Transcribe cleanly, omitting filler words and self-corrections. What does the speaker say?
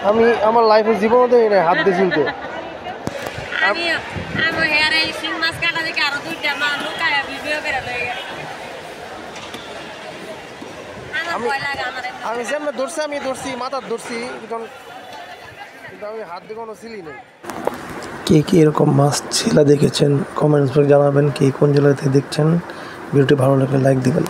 আমি আমার লাইফে জীবনে দেখি না হাত দিয়ে ছিলতে। আমি যেমন ধরছি আমি ধরছি মাথার ধরছি, কিন্তু আমি হাত দিয়ে কোনো ছিলি নেই। কে কে এরকম মাছ ছেলা দেখেছেন কমেন্টস বক্সে জানাবেন। কে কোন জেলা থেকে দেখছেন। ভিডিওটি ভালো লাগলে লাইক দিবেন।